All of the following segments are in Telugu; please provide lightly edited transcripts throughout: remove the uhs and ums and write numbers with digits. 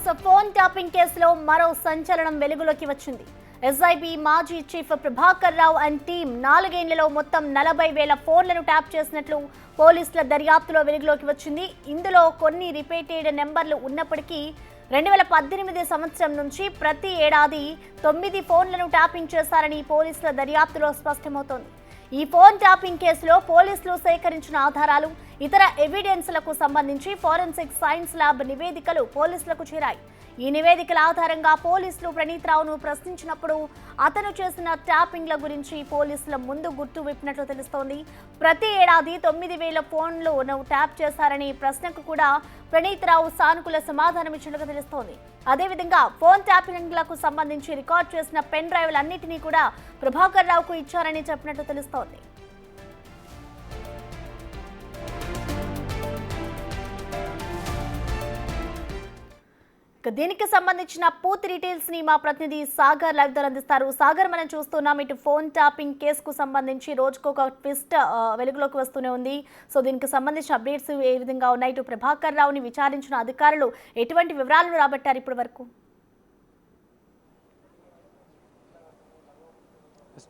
సో ఫోన్ ట్యాపింగ్ కేసులో మరో సంచలనం వెలుగులోకి వచ్చింది. ఎస్ఐబి మాజీ chief Prabhakar Rao and team 4 ఏళ్లలో మొత్తం 40,000 ఫోన్లను ట్యాప్ చేసినట్లు పోలీసుల దర్యాప్తులో వెలుగులోకి వచ్చింది. ఇందులో కొన్ని రిపీటెడ్ నెంబర్లు ఉన్నప్పటికీ 2018 సంవత్సరం నుంచి ప్రతి ఏడాది 9 ఫోన్లను ట్యాపింగ్ చేశారని పోలీసుల దర్యాప్తులో స్పష్టమవుతోంది. ఈ ఫోన్ ట్యాపింగ్ కేసులో పోలీసులు సేకరించిన ఆధారాలు, ఇతర ఎవిడెన్స్లకు సంబంధించి ఫోరెన్సిక్ సైన్స్ ల్యాబ్ నివేదికలు పోలీసులకు చేరాయి. ఈ నివేదికల ఆధారంగా పోలీసులు ప్రణీత్ రావును ప్రశ్నించినప్పుడు అతను చేసిన ట్యాపింగ్ల గురించి పోలీసుల ముందు గుర్తు విప్పినట్లు తెలుస్తోంది. ప్రతి ఏడాది 9,000 ఫోన్లను ట్యాప్ చేశారని ప్రశ్నకు కూడా ప్రణీత్ రావు సానుకూల సమాధానం ఇచ్చినట్లుగా తెలుస్తోంది. అదేవిధంగా ఫోన్ ట్యాపింగ్లకు సంబంధించి రికార్డ్ చేసిన పెన్ డ్రైవ్లన్నింటినీ కూడా ప్రభాకర్ రావుకు ఇచ్చారని చెప్పినట్లు తెలుస్తోంది. దీనికి సంబంధించిన పూర్తి డీటెయిల్స్ ని మా ప్రతినిధి సాగర్ లైవ్ ద్వారా అందిస్తారు. సాగర్, మనం చూస్తున్నాం ఇటు ఫోన్ ట్యాపింగ్ కేసుకు సంబంధించి రోజుకొక ట్విస్ట్ వెలుగులోకి వస్తూనే ఉంది. సో దీనికి సంబంధించిన అప్డేట్స్ ఏ విధంగా ఉన్నాయి? ఇటు ప్రభాకర్ రావుని విచారించిన అధికారులు ఎటువంటి వివరాలను రాబట్టారు ఇప్పటి వరకు?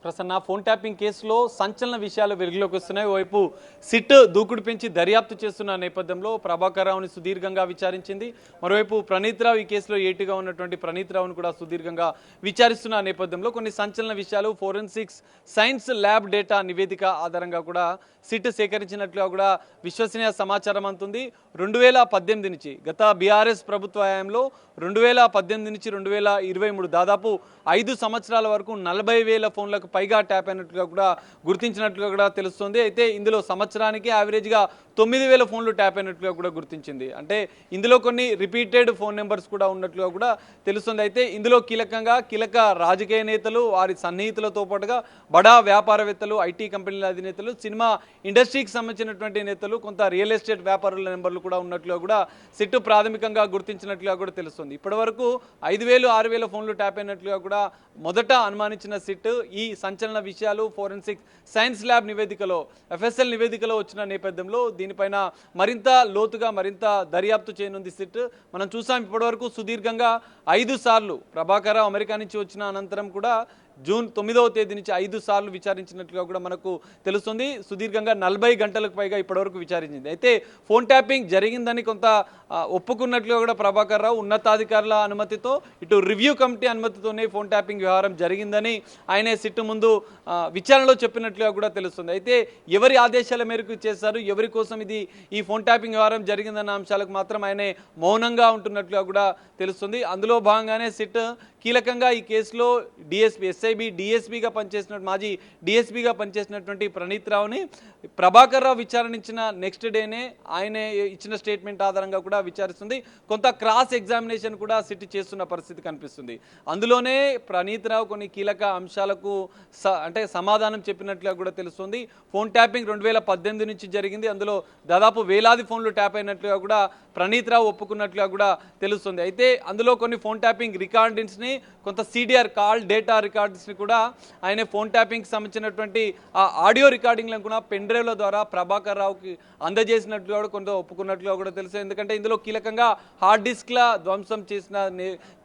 ప్రసన్న, ఫోన్ ట్యాపింగ్ కేసులో సంచలన విషయాలు వెలుగులోకి వస్తున్నాయి. ఓవైపు సిట్ దూకుడు పెంచి దర్యాప్తు చేస్తున్న నేపథ్యంలో ప్రభాకర్ రావుని సుదీర్ఘంగా విచారించింది. మరోవైపు ప్రణీత్ రావు ఈ కేసులో ఏటుగా ఉన్నటువంటి ప్రణీత్ రావును కూడా సుదీర్ఘంగా విచారిస్తున్న నేపథ్యంలో కొన్ని సంచలన విషయాలు ఫోరెన్సిక్స్ సైన్స్ ల్యాబ్ డేటా నివేదిక ఆధారంగా కూడా సిట్ సేకరించినట్లుగా కూడా విశ్వసనీయ సమాచారం అందుతుంది. 2018 నుంచి గత బీఆర్ఎస్ ప్రభుత్వ హయాంలో 2018 నుంచి 2023 దాదాపు 5 సంవత్సరాల వరకు 40,000 ఫోన్లకు పైగా ట్యాప్ అయినట్లుగా కూడా గుర్తించినట్లుగా కూడా తెలుస్తుంది. అయితే ఇందులో సంవత్సరానికి యావరేజ్గా 9,000 ఫోన్లు ట్యాప్ అయినట్లుగా కూడా గుర్తించింది. అంటే ఇందులో కొన్ని రిపీటెడ్ ఫోన్ నెంబర్స్ కూడా ఉన్నట్లుగా కూడా తెలుస్తుంది. అయితే ఇందులో కీలక రాజకీయ నేతలు, వారి సన్నిహితులతో పాటుగా బడా వ్యాపారవేత్తలు, ఐటీ కంపెనీల అధినేతలు, సినిమా ఇండస్ట్రీకి సంబంధించినటువంటి నేతలు, కొంత రియల్ ఎస్టేట్ వ్యాపారుల నెంబర్లు కూడా ఉన్నట్లుగా కూడా సిట్ ప్రాథమికంగా గుర్తించినట్లుగా కూడా తెలుస్తుంది. ఇప్పటి వరకు 5,000, 6,000 ఫోన్లు ట్యాప్ అయినట్లుగా కూడా మొదట అనుమానించిన సిట్ ఈ సంచలన విషయాలు ఫోరెన్సిక్ సైన్స్ ల్యాబ్ నివేదికలో, ఎఫ్ఎస్ఎల్ నివేదికలో వచ్చిన నేపథ్యంలో దీనిపైన మరింత లోతుగా మరింత దర్యాప్తు చేయనుంది సిట్. మనం చూసాం ఇప్పటివరకు సుదీర్ఘంగా 5 సార్లు ప్రభాకర్ రావు అమెరికా నుంచి వచ్చిన అనంతరం కూడా జూన్ 9వ తేదీ నుంచి 5 సార్లు విచారించినట్లుగా కూడా మనకు తెలుస్తుంది. సుదీర్ఘంగా 40 గంటలకు పైగా ఇప్పటివరకు విచారించింది. అయితే ఫోన్ ట్యాపింగ్ జరిగిందని కొంత ఒప్పుకున్నట్లుగా కూడా ప్రభాకర్ రావు ఉన్నతాధికారుల అనుమతితో, ఇటు రివ్యూ కమిటీ అనుమతితోనే ఫోన్ ట్యాపింగ్ వ్యవహారం జరిగిందని ఆయనే సిట్ ముందు విచారణలో చెప్పినట్లుగా కూడా తెలుస్తుంది. అయితే ఎవరి ఆదేశాల మేరకు చేశారు, ఎవరి కోసం ఈ ఫోన్ ట్యాపింగ్ వ్యవహారం జరిగిందన్న అంశాలకు మాత్రం ఆయనే మౌనంగా ఉంటున్నట్లుగా కూడా తెలుస్తుంది. అందులో భాగంగానే సిట్ కీలకంగా ఈ కేసులో ఎస్ఐబి డిఎస్పీగా పనిచేసిన మాజీ డిఎస్పీగా పనిచేసినటువంటి ప్రణీత్ రావుని ప్రభాకర్ రావు విచారించిన నెక్స్ట్ డేనే ఆయనే ఇచ్చిన స్టేట్మెంట్ ఆధారంగా కూడా విచారిస్తుంది. కొంత క్రాస్ ఎగ్జామినేషన్ కూడా సిట్ చేస్తున్న పరిస్థితి కనిపిస్తుంది. అందులోనే ప్రణీత్ రావు కొన్ని కీలక అంశాలకు అంటే సమాధానం చెప్పినట్లుగా కూడా తెలుస్తుంది. ఫోన్ ట్యాపింగ్ 2018 నుంచి జరిగింది. అందులో దాదాపు వేలాది ఫోన్లు ట్యాప్ అయినట్లుగా కూడా ప్రణీత్ రావు ఒప్పుకున్నట్లుగా కూడా తెలుస్తుంది. అయితే అందులో కొన్ని ఫోన్ ట్యాపింగ్ రికార్డింగ్స్ని, కొంత సిడిఆర్ కాల్ డేటా రికార్డ్స్ని కూడా ఆయన ఫోన్ ట్యాపింగ్కి సంబంధించినటువంటి ఆ ఆడియో రికార్డింగ్లను కూడా పెన్ డ్రైవ్ల ద్వారా ప్రభాకర్ రావుకి అందజేసినట్లుగా కూడా కొంత ఒప్పుకున్నట్లుగా కూడా తెలుసు. ఎందుకంటే ఇందులో కీలకంగా హార్డ్ డిస్క్ల ధ్వంసం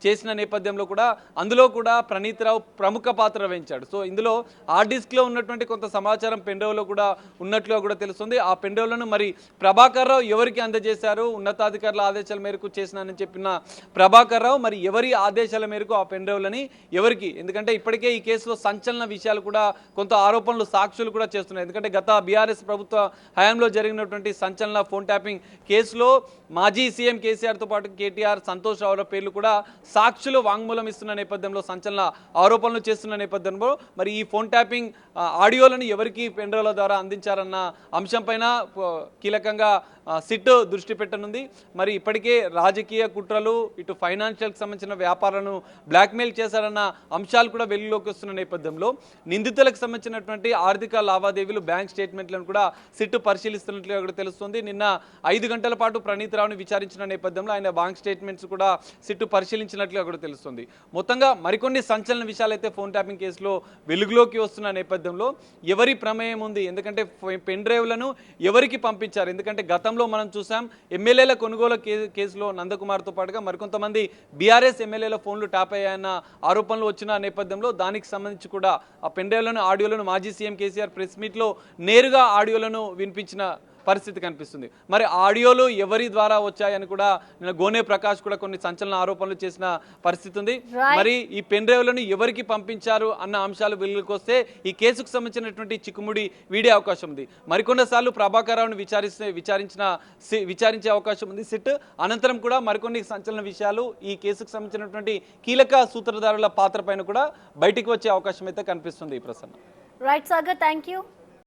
చేసిన నేపథ్యంలో కూడా అందులో కూడా ప్రణీత్ రావు ప్రముఖ పాత్ర వహించాడు. సో ఇందులో హార్డ్ డిస్క్లో ఉన్నటువంటి కొంత సమాచారం పెన్ డ్రైవ్లో కూడా ఉన్నట్లుగా కూడా తెలుస్తుంది. ఆ పెన్ డ్రైవ్లను మరి ప్రభాకర్ రావు ఎవరికి అందజేశారు, ఉన్నతాధికారుల ఆదేశాల మేరకు చేసినానని చెప్పిన ప్రభాకర్ రావు మరి ఎవరి ఆదేశాల మేరకు ఆ పెన్ డ్రైవ్లని ఎవరికి, ఎందుకంటే ఇప్పటికే ఈ కేసులో సంచలన విషయాలు కూడా కొంత ఆరోపణలు సాక్షులు కూడా చేస్తున్నాయి. ఎందుకంటే గత బీఆర్ఎస్ ప్రభుత్వ హయాంలో జరిగినటువంటి సంచలన ఫోన్ ట్యాపింగ్ కేసులో మాజీ సీఎం కేసీఆర్తో పాటు కేటీఆర్, సంతోష్ రావుల పేర్లు కూడా సాక్షులు వాంగ్మూలం ఇస్తున్న నేపథ్యంలో సంచలన ఆరోపణలు చేస్తున్న నేపథ్యంలో మరి ఈ ఫోన్ ట్యాపింగ్ ఆడియోలను ఎవరికి పెన్ డ్రైవ్ల ద్వారా అందించారన్న అంశంపైన కీలకంగా సిట్ దృష్టి పెట్టనుంది. మరి ఇప్పటికే రాజకీయ కుట్రలు, ఇటు ఫైనాన్షియల్కి సంబంధించిన వ్యాపారాలను బ్లాక్మెయిల్ చేశారన్న అంశాలు కూడా వెలుగులోకి వస్తున్న నేపథ్యంలో నిందితులకు సంబంధించినటువంటి ఆర్థిక లావాదేవీలు, బ్యాంక్ స్టేట్మెంట్లను కూడా సిట్ పరిశీలిస్తున్నట్లుగా కూడా తెలుస్తుంది. నిన్న 5 గంటల పాటు ప్రణీత్ రావుని విచారించిన నేపథ్యంలో ఆయన బ్యాంక్ స్టేట్మెంట్స్ కూడా సిట్ పరిశీలించినట్లుగా కూడా తెలుస్తుంది. మొత్తంగా మరికొన్ని సంచలన విషయాలు అయితే ఫోన్ ట్యాపింగ్ కేసులో వెలుగులోకి వస్తున్న నేపథ్యంలో ఎవరి ప్రమేయం ఉంది, ఎందుకంటే పెన్ డ్రైవ్లను ఎవరికి పంపించారు, ఎందుకంటే గతంలో గతంలో మనం చూసాం ఎమ్మెల్యేల కొనుగోలు కేసులో నందకుమార్తో పాటుగా మరికొంతమంది బీఆర్ఎస్ ఎమ్మెల్యేల ఫోన్లు ట్యాప్ అయ్యాయన్న ఆరోపణలు వచ్చిన నేపథ్యంలో దానికి సంబంధించి కూడా ఆ పెండ్రైవ్లను ఆడియోలను మాజీ సీఎం కేసీఆర్ ప్రెస్ మీట్లో నేరుగా ఆడియోలను వినిపించిన పరిస్థితి కనిపిస్తుంది. మరి ఆడియోలు ఎవరి ద్వారా వచ్చాయని కూడా నిన్న గోనె ప్రకాష్ కూడా కొన్ని సంచలన ఆరోపణలు చేసిన పరిస్థితి ఉంది. మరి ఈ పెన్ డ్రైవ్లను ఎవరికి పంపించారు అన్న అంశాలు వెలుగులోకి వస్తే ఈ కేసుకు సంబంధించినటువంటి చిక్కుముడి వీడే అవకాశం ఉంది. మరికొన్నిసార్లు ప్రభాకర్ రావును విచారించే అవకాశం ఉంది సిట్. అనంతరం కూడా మరికొన్ని సంచలన విషయాలు ఈ కేసుకు సంబంధించినటువంటి కీలక సూత్రధారుల పాత్ర పైన కూడా బయటికి వచ్చే అవకాశం అయితే కనిపిస్తుంది. Prasanna. Right Sagar, thank you.